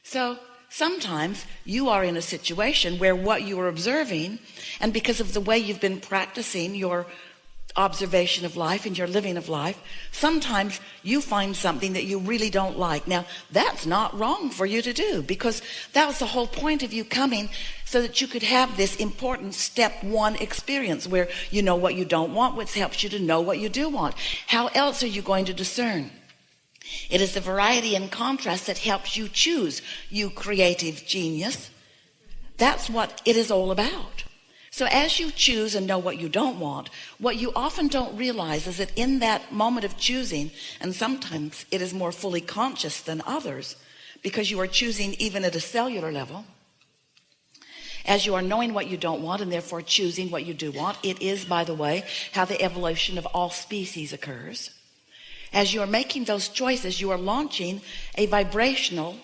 So sometimes you are in a situation where what you are observing, and because of the way you've been practicing your observation of life and your living of life, sometimes you find something that you really don't like. Now, that's not wrong for you to do, because that was the whole point of you coming, so that you could have this important step one experience where you know what you don't want, which helps you to know what you do want. How else are you going to discern? It is the variety and contrast that helps you choose, you creative genius. That's what it is all about. So as you choose and know what you don't want, what you often don't realize is that in that moment of choosing, and sometimes it is more fully conscious than others, because you are choosing even at a cellular level, as you are knowing what you don't want and therefore choosing what you do want. It is, by the way, how the evolution of all species occurs. As you are making those choices, you are launching a vibrational,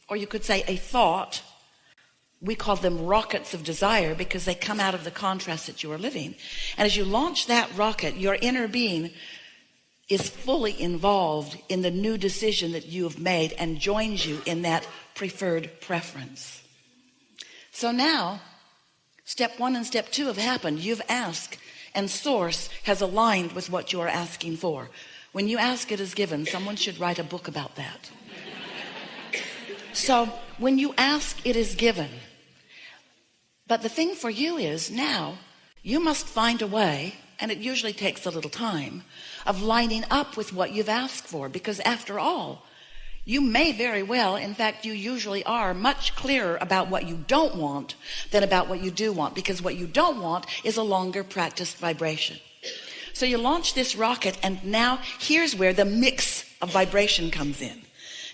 or you could say a thought. We call them rockets of desire because they come out of the contrast that you are living. And as you launch that rocket, your inner being is fully involved in the new decision that you have made and joins you in that preferred preference. So now, step one and step two have happened. You've asked, and source has aligned with what you are asking for. When you ask, it is given. Someone should write a book about that. So when you ask, it is given. But the thing for you is now you must find a way, and it usually takes a little time, of lining up with what you've asked for. Because after all, you may very well, in fact, you usually are much clearer about what you don't want than about what you do want, because what you don't want is a longer practiced vibration. So you launch this rocket, and now here's where the mix of vibration comes in.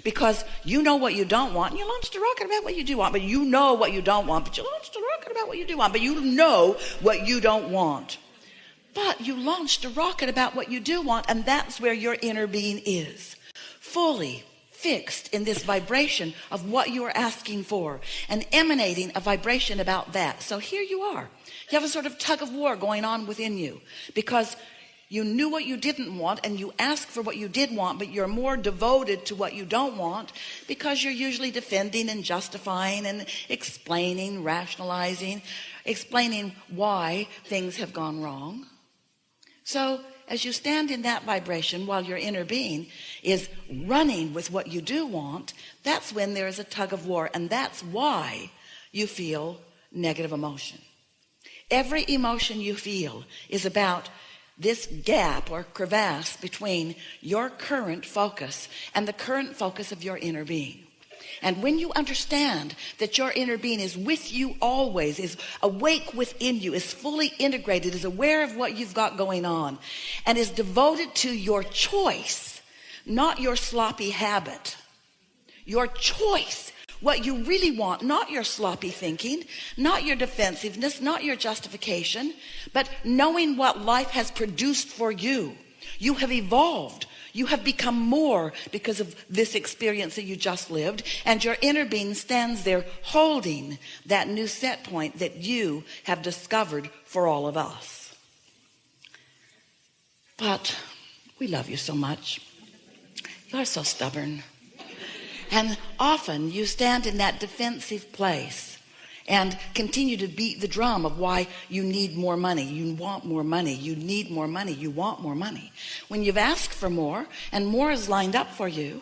Because you know what you don't want, and you launched a rocket about what you do want, but you know what you don't want, but you launched a rocket about what you do want, but you know what you don't want. But you launched a rocket about what you do want, and that's where your inner being is. Fully fixed in this vibration of what you are asking for, and emanating a vibration about that. So here you are. You have a sort of tug of war going on within you, because you knew what you didn't want and you asked for what you did want, but you're more devoted to what you don't want because you're usually defending and justifying and explaining, rationalizing, explaining why things have gone wrong. So as you stand in that vibration while your inner being is running with what you do want, that's when there is a tug of war, and that's why you feel negative emotion. Every emotion you feel is about this gap or crevasse between your current focus and the current focus of your inner being. And when you understand that your inner being is with you always, is awake within you, is fully integrated, is aware of what you've got going on, and is devoted to your choice, not your sloppy habit, your choice, what you really want, not your sloppy thinking, not your defensiveness, not your justification, but knowing what life has produced for you. You have evolved. You have become more because of this experience that you just lived, and your inner being stands there holding that new set point that you have discovered for all of us. But we love you so much. You are so stubborn. And often you stand in that defensive place and continue to beat the drum of why you need more money, you want more money, you need more money, you want more money, when you've asked for more and more is lined up for you.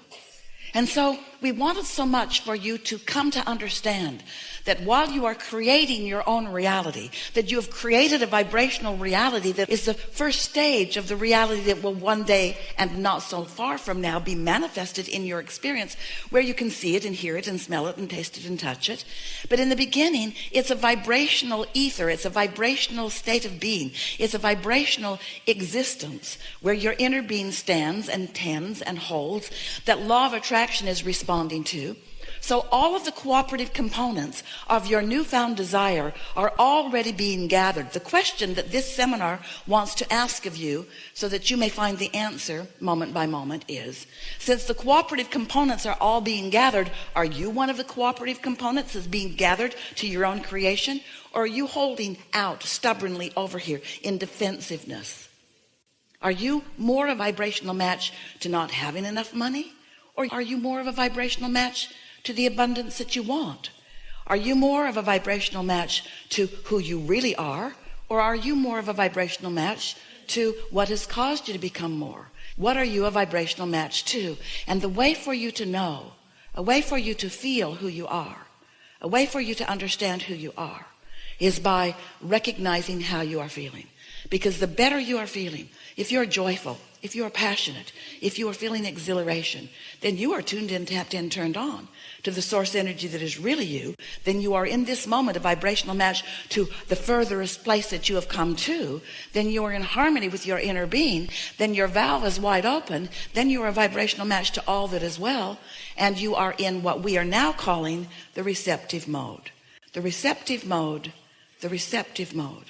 And so we wanted so much for you to come to understand that while you are creating your own reality, that you have created a vibrational reality that is the first stage of the reality that will one day, and not so far from now, be manifested in your experience, where you can see it and hear it and smell it and taste it and touch it. But in the beginning, it's a vibrational ether. It's a vibrational state of being. It's a vibrational existence where your inner being stands and tends and holds, that law of attraction is responding to. So all of the cooperative components of your newfound desire are already being gathered. The question that this seminar wants to ask of you, so that you may find the answer moment by moment, is, since the cooperative components are all being gathered, are you one of the cooperative components that's being gathered to your own creation? Or are you holding out stubbornly over here in defensiveness? Are you more a vibrational match to not having enough money? Or are you more of a vibrational match to the abundance that you want? Are you more of a vibrational match to who you really are? Or are you more of a vibrational match to what has caused you to become more? What are you a vibrational match to? And the way for you to know, a way for you to feel who you are, a way for you to understand who you are, is by recognizing how you are feeling. Because the better you are feeling, if you're joyful, if you are passionate, if you are feeling exhilaration, then you are tuned in, tapped in, turned on to the source energy that is really you. Then you are in this moment a vibrational match to the furthest place that you have come to. Then you are in harmony with your inner being. Then your valve is wide open. Then you are a vibrational match to all that is well. And you are in what we are now calling the receptive mode. The receptive mode, the receptive mode.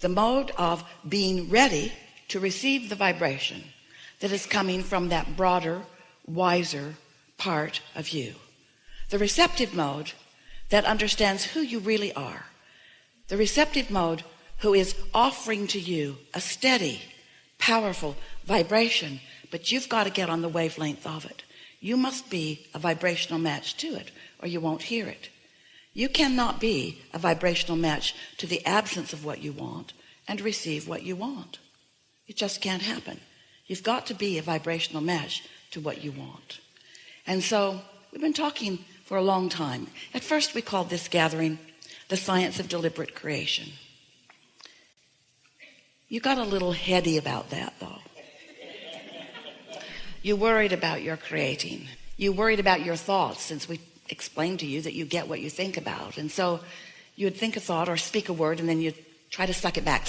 The mode of being ready to receive the vibration that is coming from that broader, wiser part of you. The receptive mode that understands who you really are. The receptive mode who is offering to you a steady, powerful vibration, but you've got to get on the wavelength of it. You must be a vibrational match to it, or you won't hear it. You cannot be a vibrational match to the absence of what you want and receive what you want. It just can't happen. You've got to be a vibrational match to what you want. And so we've been talking for a long time. At first we called this gathering the science of deliberate creation. You got a little heady about that, though. You worried about your creating. You worried about your thoughts, since we explained to you that you get what you think about. And so you would think a thought or speak a word, and then you'd try to suck it back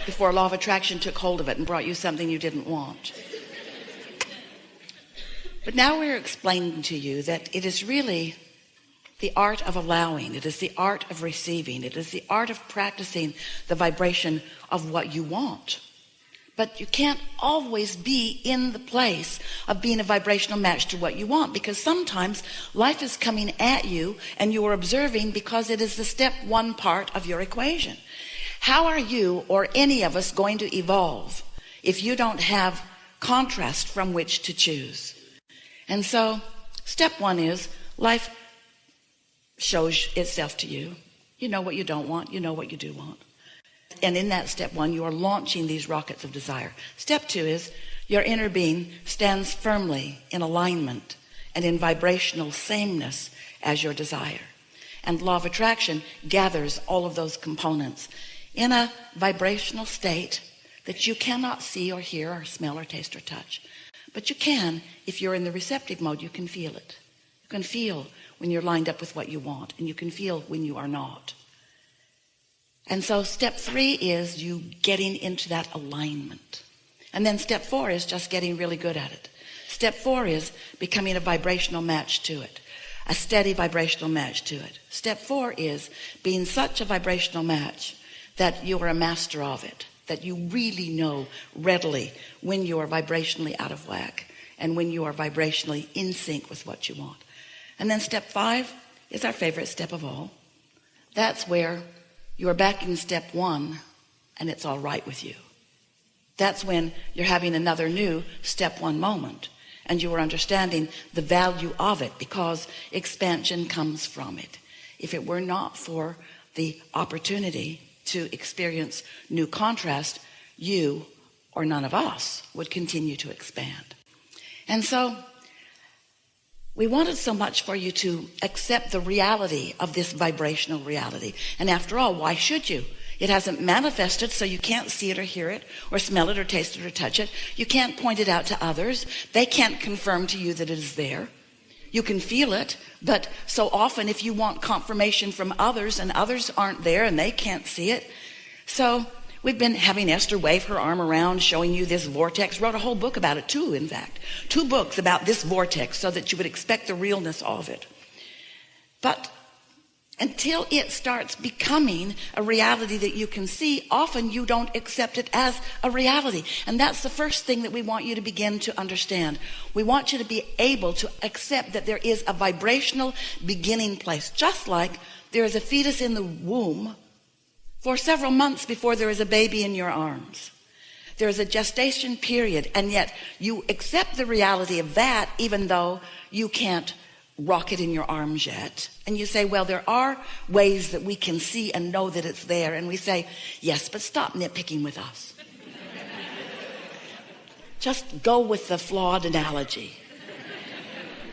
before law of attraction took hold of it and brought you something you didn't want. But now we're explaining to you that it is really the art of allowing. It is the art of receiving. It is the art of practicing the vibration of what you want. But you can't always be in the place of being a vibrational match to what you want, because sometimes life is coming at you and you are observing, because it is the step one part of your equation. How are you or any of us going to evolve if you don't have contrast from which to choose? And so step one is life shows itself to you. You know what you don't want. You know what you do want. And in that step one, you are launching these rockets of desire. Step two is your inner being stands firmly in alignment and in vibrational sameness as your desire. And law of attraction gathers all of those components in a vibrational state that you cannot see or hear or smell or taste or touch. But you can, if you're in the receptive mode, you can feel it. You can feel when you're lined up with what you want, and you can feel when you are not. And so step three is you getting into that alignment. And then step four is just getting really good at it. Step four is becoming a vibrational match to it, a steady vibrational match to it. Step four is being such a vibrational match that you are a master of it, that you really know readily when you are vibrationally out of whack and when you are vibrationally in sync with what you want. And then step five is our favorite step of all. That's where you are back in step one and it's all right with you. That's when you're having another new step one moment and you are understanding the value of it, because expansion comes from it. If it were not for the opportunity to experience new contrast, you or none of us would continue to expand. And so we wanted so much for you to accept the reality of this vibrational reality. And after all, why should you? It hasn't manifested, so you can't see it or hear it or smell it or taste it or touch it. You can't point it out to others. They can't confirm to you that it is there. You can feel it, but so often if you want confirmation from others and others aren't there and they can't see it. So we've been having Esther wave her arm around, showing you this vortex. Wrote a whole book about it too, in fact. 2 books about this vortex so that you would expect the realness of it. But until it starts becoming a reality that you can see, often you don't accept it as a reality. And that's the first thing that we want you to begin to understand. We want you to be able to accept that there is a vibrational beginning place, just like there is a fetus in the womb for several months before there is a baby in your arms. there's a gestation period, and yet you accept the reality of that, even though you can't rock it in your arms yet. And you say, well, there are ways that we can see and know that it's there. And we say, yes, but stop nitpicking with us. Just go with the flawed analogy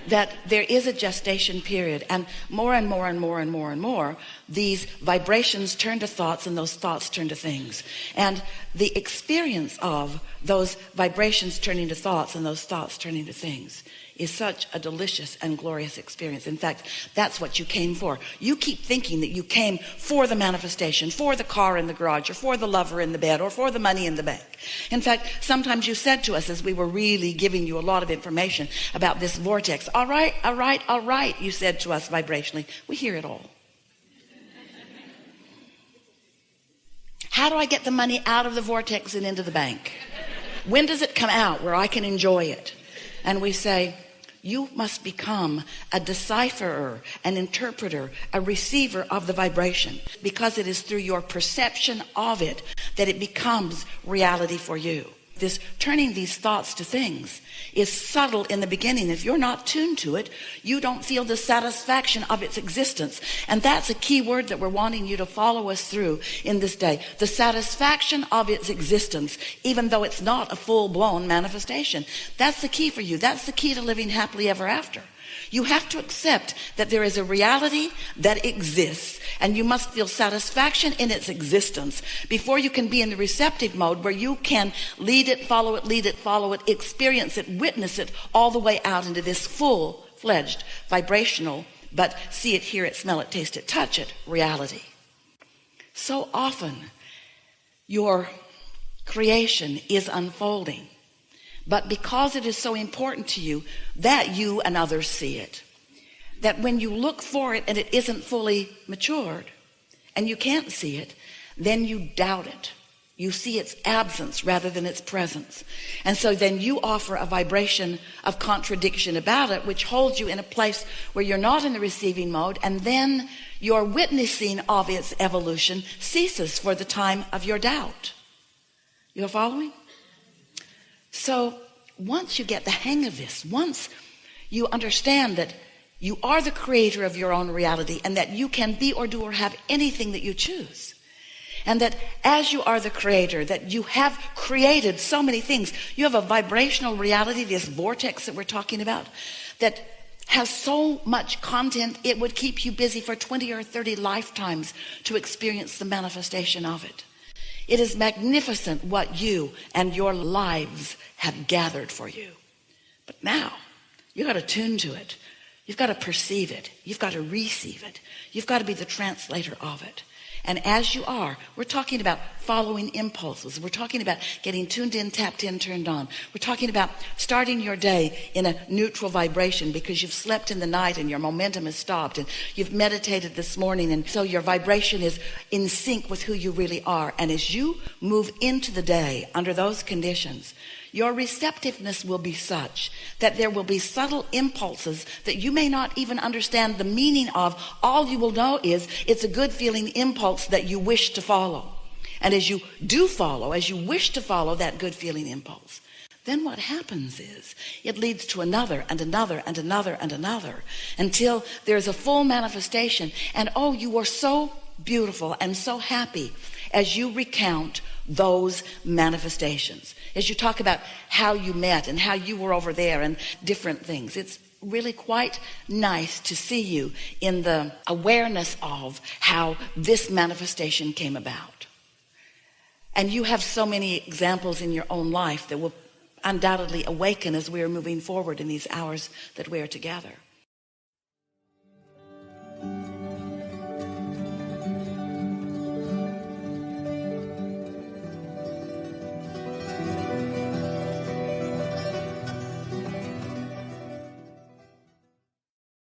that there is a gestation period, and more and more and more and more and more, these vibrations turn to thoughts, and those thoughts turn to things. And the experience of those vibrations turning to thoughts and those thoughts turning to things is such a delicious and glorious experience. In fact, that's what you came for. You keep thinking that you came for the manifestation, for the car in the garage, or for the lover in the bed, or for the money in the bank. In fact, sometimes you said to us, as we were really giving you a lot of information about this vortex, all right, you said to us vibrationally, we hear it all. How do I get the money out of the vortex and into the bank? When does it come out where I can enjoy it? And we say, you must become a decipherer, an interpreter, a receiver of the vibration, because it is through your perception of it that it becomes reality for you. This turning these thoughts to things is subtle in the beginning. If you're not tuned to it, you don't feel the satisfaction of its existence. And that's a key word that we're wanting you to follow us through in this day. The satisfaction of its existence, even though it's not a full-blown manifestation. That's the key for you. That's the key to living happily ever after. You have to accept that there is a reality that exists, and you must feel satisfaction in its existence before you can be in the receptive mode where you can lead it, follow it, experience it, witness it all the way out into this full-fledged vibrational, but see it, hear it, smell it, taste it, touch it reality. So often your creation is unfolding, but because it is so important to you that you and others see it, that when you look for it and it isn't fully matured and you can't see it, then you doubt it. You see its absence rather than its presence. And so then you offer a vibration of contradiction about it, which holds you in a place where you're not in the receiving mode, and then your witnessing of its evolution ceases for the time of your doubt. You're following? So once you get the hang of this, once you understand that you are the creator of your own reality, and that you can be or do or have anything that you choose, and that as you are the creator, that you have created so many things, you have a vibrational reality, this vortex that we're talking about, that has so much content it would keep you busy for 20 or 30 lifetimes to experience the manifestation of it. It is magnificent what you and your lives have gathered for you. But now you've got to tune to it. You've got to perceive it. You've got to receive it. You've got to be the translator of it. And as you are, we're talking about following impulses. We're talking about getting tuned in, tapped in, turned on. We're talking about starting your day in a neutral vibration because you've slept in the night and your momentum has stopped, and you've meditated this morning, and so your vibration is in sync with who you really are. And as you move into the day under those conditions, your receptiveness will be such that there will be subtle impulses that you may not even understand the meaning of. All you will know is it's a good feeling impulse that you wish to follow. And as you do follow, as you wish to follow that good feeling impulse, then what happens is it leads to another and another and another and another until there's a full manifestation. And oh, you are so beautiful and so happy as you recount those manifestations, as you talk about how you met and how you were over there and different things. It's really quite nice to see you in the awareness of how this manifestation came about. And you have so many examples in your own life that will undoubtedly awaken as we are moving forward in these hours that we are together.